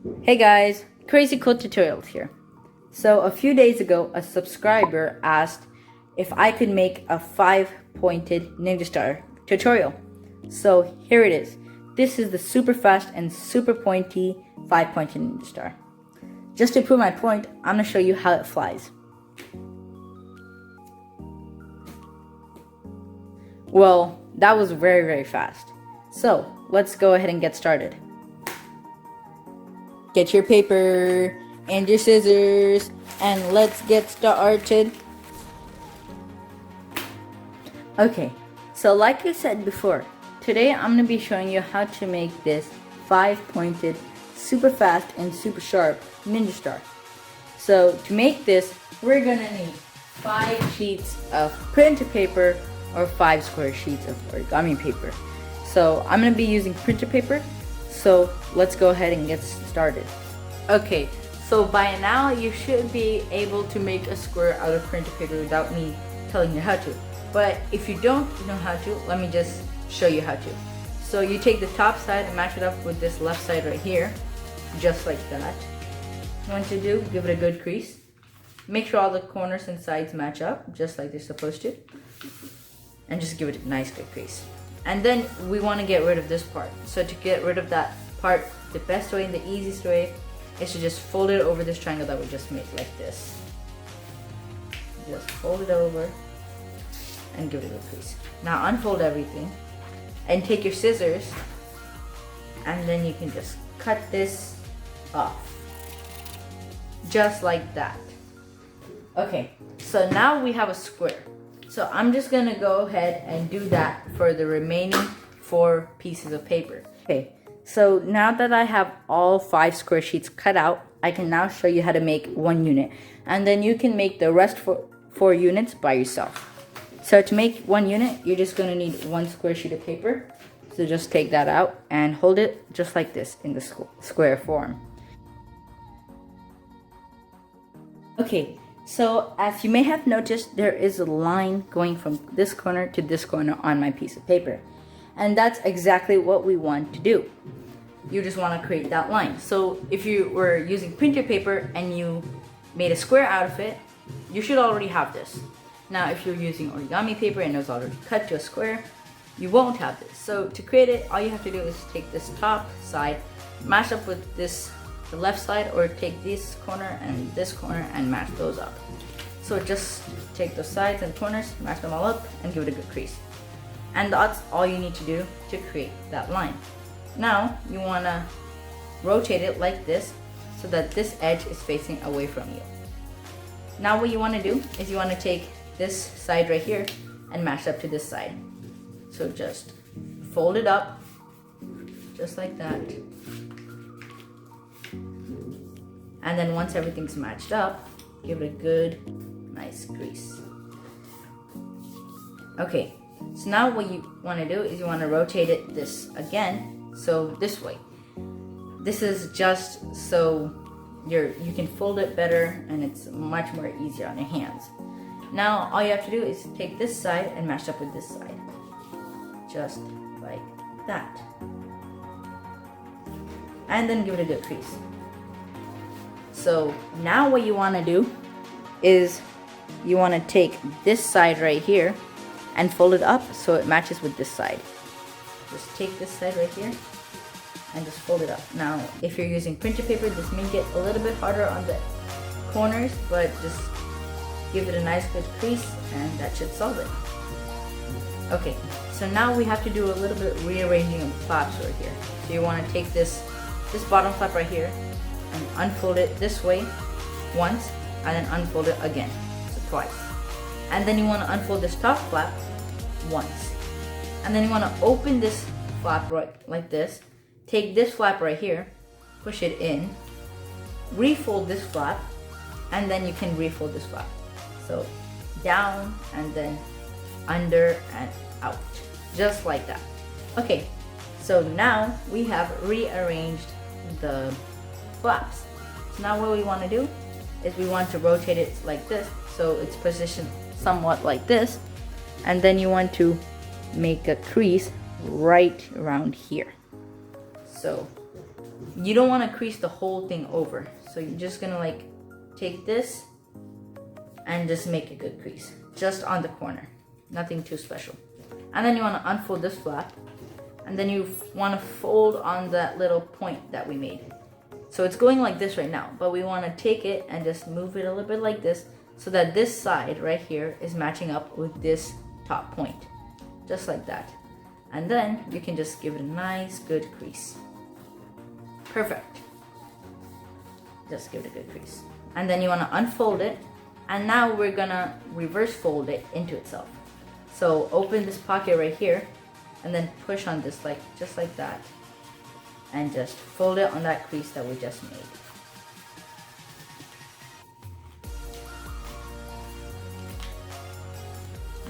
Hey guys, Crazy Cool Tutorials here. So a few days ago, a subscriber asked if I could make a 5-pointed ninja star tutorial. So here it is. This is the super fast and super pointy 5-pointed ninja star. Just to prove my point, I'm going to show you how it flies. Well, that was very fast. So let's go ahead and get started. Get your paper and your scissors and let's get started. Okay, so like I said before, today I'm going to be showing you how to make this 5-pointed, super fast and super sharp ninja star. So to make this, we're going to need 5 sheets of printer paper or 5 square sheets of origami paper. So I'm going to be using printer paper. So let's go ahead and get started. Okay, so by now you should be able to make a square out of printer paper without me telling you how to. But if you don't know how to, let me just show you how to. So you take the top side and match it up with this left side right here, just like that. What you want to do, give it a good crease. Make sure all the corners and sides match up, just like they're supposed to. And just give it a nice good crease. And then we want to get rid of this part. So to get rid of that part, the best way and the easiest way is to just fold it over this triangle that we just made, like this. Just fold it over and give it a good crease. Now unfold everything and take your scissors and then you can just cut this off. Just like that. Okay, so now we have a square. So I'm just gonna go ahead and do that for the remaining 4 pieces of paper. Okay, so now that I have all 5 square sheets cut out, I can now show you how to make 1 unit. And then you can make the rest 4 units by yourself. So to make 1 unit, you're just gonna need 1 square sheet of paper. So just take that out and hold it just like this in the square form. Okay. So as you may have noticed, there is a line going from this corner to this corner on my piece of paper. And that's exactly what we want to do. You just want to create that line. So if you were using printer paper and you made a square out of it, you should already have this. Now if you're using origami paper and it was already cut to a square, you won't have this. So to create it, all you have to do is take this top side, mash up with this the left side, or take this corner and match those up. So just take those sides and corners, match them all up and give it a good crease. And that's all you need to do to create that line. Now you want to rotate it like this so that this edge is facing away from you. Now what you want to do is you want to take this side right here and match up to this side. So just fold it up just like that. And then once everything's matched up, give it a good, nice grease. Okay, so now what you want to do is you want to rotate it this again, so this way. This is just so you can fold it better and it's much more easier on your hands. Now all you have to do is take this side and match up with this side. Just like that. And then give it a good crease. So now what you want to do is you want to take this side right here and fold it up so it matches with this side. Just take this side right here and just fold it up. Now if you're using printer paper, this may get a little bit harder on the corners, but just give it a nice good crease and that should solve it. Okay, so now we have to do a little bit rearranging of flaps right here. So you want to take this bottom flap right here and unfold it this way once and then unfold it again, so twice. And then you want to unfold this top flap once. And then you want to open this flap right like this, take this flap right here, push it in, refold this flap, and then you can refold this flap. So down and then under and out, just like that. Okay, so now we have rearranged the flaps. So now what we want to do is we want to rotate it like this so it's positioned somewhat like this, and then you want to make a crease right around here. So you don't want to crease the whole thing over. So you're just gonna like take this and just make a good crease just on the corner, nothing too special. And then you want to unfold this flap, and then you want to fold on that little point that we made. So it's going like this right now, but we want to take it and just move it a little bit like this, so that this side right here is matching up with this top point, just like that. And then you can just give it a nice good crease. Perfect. Just give it a good crease. And then you want to unfold it, and now we're gonna reverse fold it into itself. So open this pocket right here, and then push on this like just like that, and just fold it on that crease that we just made.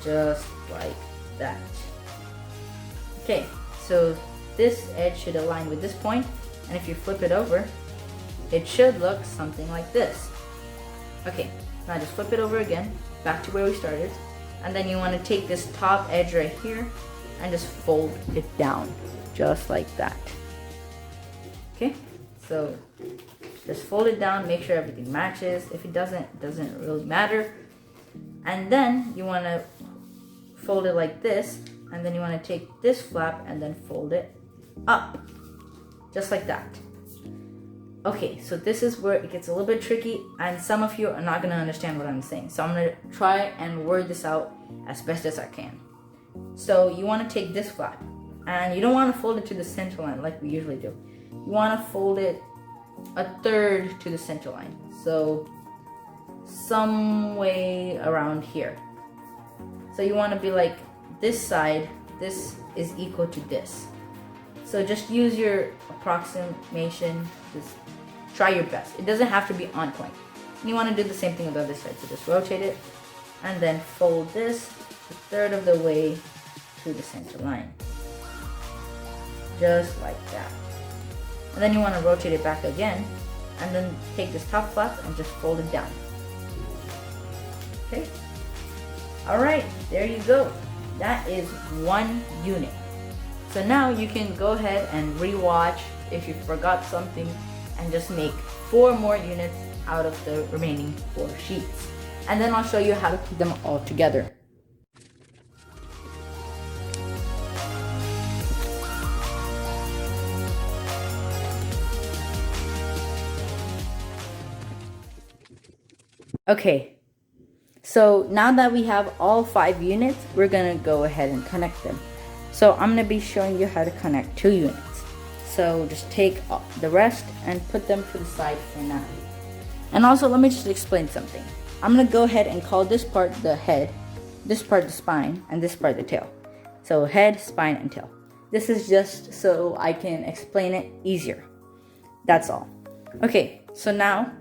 Just like that. Okay, so this edge should align with this point, and if you flip it over, it should look something like this. Okay, now just flip it over again, back to where we started, and then you want to take this top edge right here and just fold it down, just like that. Okay, so just fold it down, make sure everything matches. If it doesn't, it doesn't really matter. And then you want to fold it like this, and then you want to take this flap and then fold it up, just like that. Okay, so this is where it gets a little bit tricky, and some of you are not going to understand what I'm saying. So I'm going to try and word this out as best as I can. So you want to take this flap, and you don't want to fold it to the center line like we usually do. You want to fold it a third to the center line. So some way around here. So you want to be like this side, this is equal to this. So just use your approximation, just try your best. It doesn't have to be on point. And you want to do the same thing with the other side. So just rotate it and then fold this a third of the way to the center line. Just like that. And then you want to rotate it back again, and then take this top flap and just fold it down. Okay? Alright, there you go. That is one unit. So now you can go ahead and rewatch if you forgot something, and just make 4 more units out of the remaining 4 sheets. And then I'll show you how to put them all together. Okay, so now that we have all 5 units, we're gonna go ahead and connect them. So I'm gonna be showing you how to connect 2 units. So just take the rest and put them to the side for now. And also, let me just explain something. I'm gonna go ahead and call this part the head, this part the spine, and this part the tail. So head, spine, and tail. This is just so I can explain it easier. That's all. Okay, so now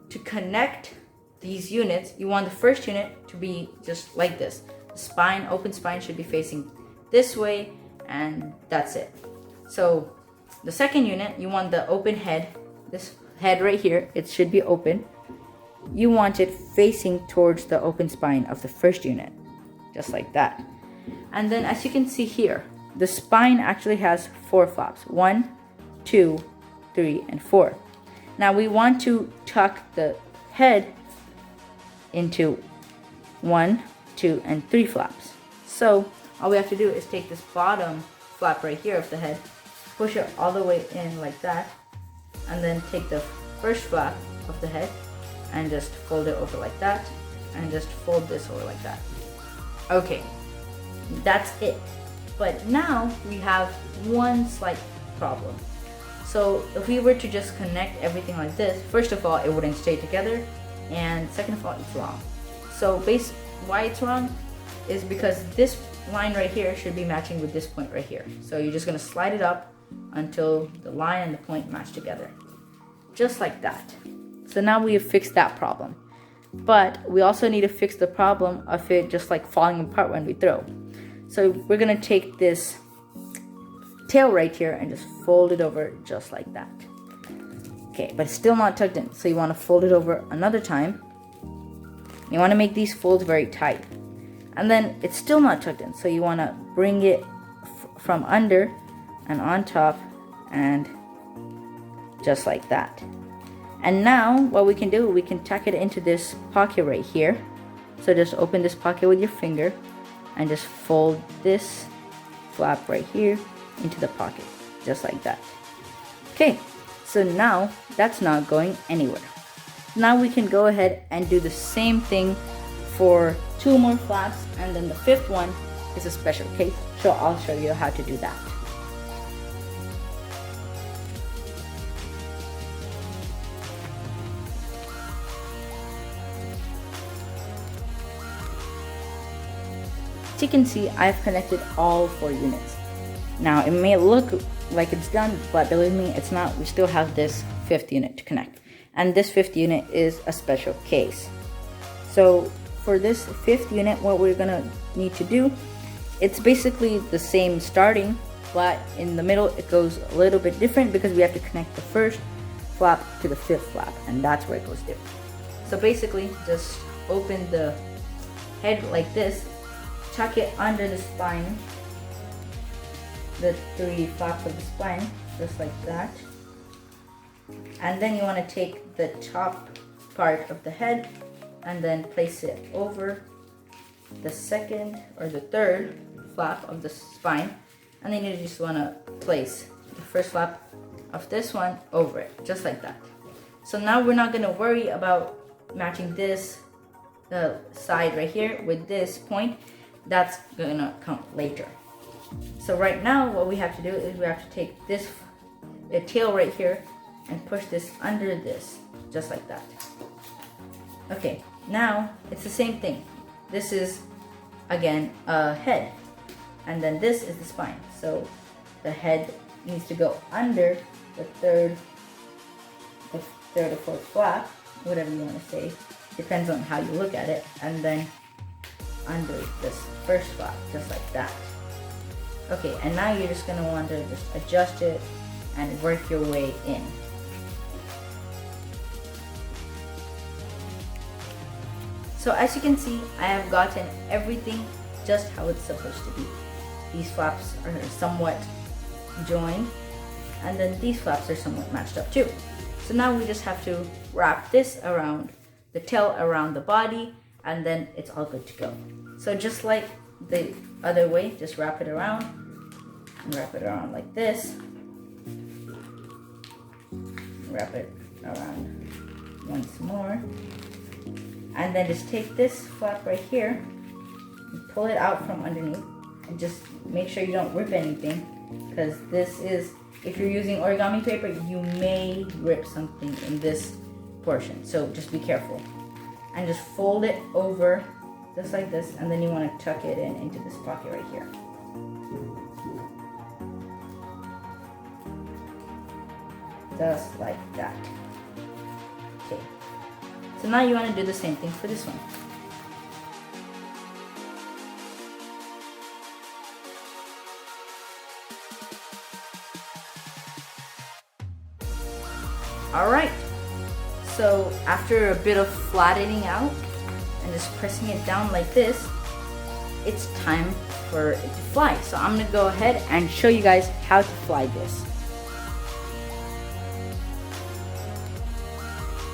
to connect these units, you want the first unit to be just like this. The spine, open spine, should be facing this way, and that's it. So the second unit, you want the open head, this head right here, it should be open. You want it facing towards the open spine of the first unit, just like that. And then as you can see here, the spine actually has 4 flaps. 1, 2, 3, and 4. Now we want to tuck the head into 1, 2, and 3 flaps. So all we have to do is take this bottom flap right here of the head, push it all the way in like that, and then take the first flap of the head and just fold it over like that, and just fold this over like that. Okay, that's it. But now we have one slight problem. So if we were to just connect everything like this, first of all, it wouldn't stay together, and second of all, it's wrong. So why it's wrong is because this line right here should be matching with this point right here. So you're just gonna slide it up until the line and the point match together, just like that. So now we have fixed that problem, but we also need to fix the problem of it just like falling apart when we throw. So we're gonna take this tail right here and just fold it over just like that. Okay, but it's still not tucked in, so you want to fold it over another time. You want to make these folds very tight, and then it's still not tucked in, so you want to bring it from under and on top and just like that. And now what we can do, we can tuck it into this pocket right here. So just open this pocket with your finger and just fold this flap right here into the pocket, just like that. Okay, so now that's not going anywhere. Now we can go ahead and do the same thing for 2 more flaps, and then the 5th one is a special case, so I'll show you how to do that. As you can see, I've connected all 4 units. Now it may look like it's done, but believe me, it's not. We still have this 5th unit to connect, and this 5th unit is a special case. So for this 5th unit, what we're gonna need to do, it's basically the same starting, but in the middle it goes a little bit different because we have to connect the 1st flap to the 5th flap, and that's where it goes different. So basically, just open the head like this, tuck it under the spine, the 3 flaps of the spine, just like that. And then you want to take the top part of the head and then place it over the 2nd or the 3rd flap of the spine, and then you just want to place the 1st flap of this one over it, just like that. So now we're not going to worry about matching this side right here with this point. That's gonna come later. So right now what we have to do is we have to take this tail right here and push this under this, just like that. Okay, now it's the same thing. This is again a head, and then this is the spine. So the head needs to go under the 3rd or 4th flap, whatever you want to say, depends on how you look at it, and then under this 1st flap, just like that. Okay, and now you're just gonna want to just adjust it and work your way in. So as you can see, I have gotten everything just how it's supposed to be. These flaps are somewhat joined, and then these flaps are somewhat matched up too. So now we just have to wrap this around the tail, around the body, and then it's all good to go. So just like the other way, just wrap it around, and wrap it around like this. Wrap it around once more. And then just take this flap right here, and pull it out from underneath, and just make sure you don't rip anything, because this is, if you're using origami paper, you may rip something in this portion, so just be careful. And just fold it over just like this, and then you want to tuck it in into this pocket right here. Just like that. Okay. So now you want to do the same thing for this one. Alright, so after a bit of flattening out and just pressing it down like this, it's time for it to fly. So I'm going to go ahead and show you guys how to fly this.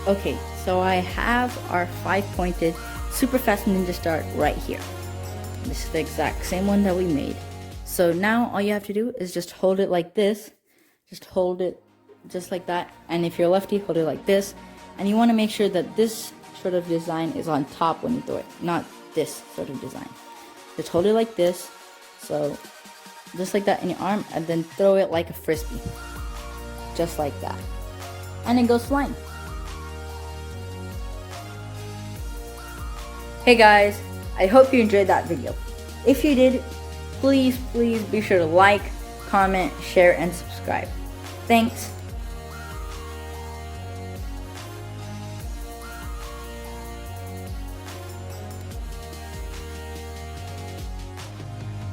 Okay, so I have our 5-pointed super fast ninja star right here. This is the exact same one that we made. So now all you have to do is just hold it like this. Just hold it just like that, and if you're lefty, hold it like this, and you want to make sure that this sort of design is on top when you throw it, not this sort of design. Just hold it like this, so just like that in your arm, and then throw it like a frisbee, just like that, and it goes flying. Hey guys, I hope you enjoyed that video. If you did, please be sure to like, comment, share, and subscribe. Thanks.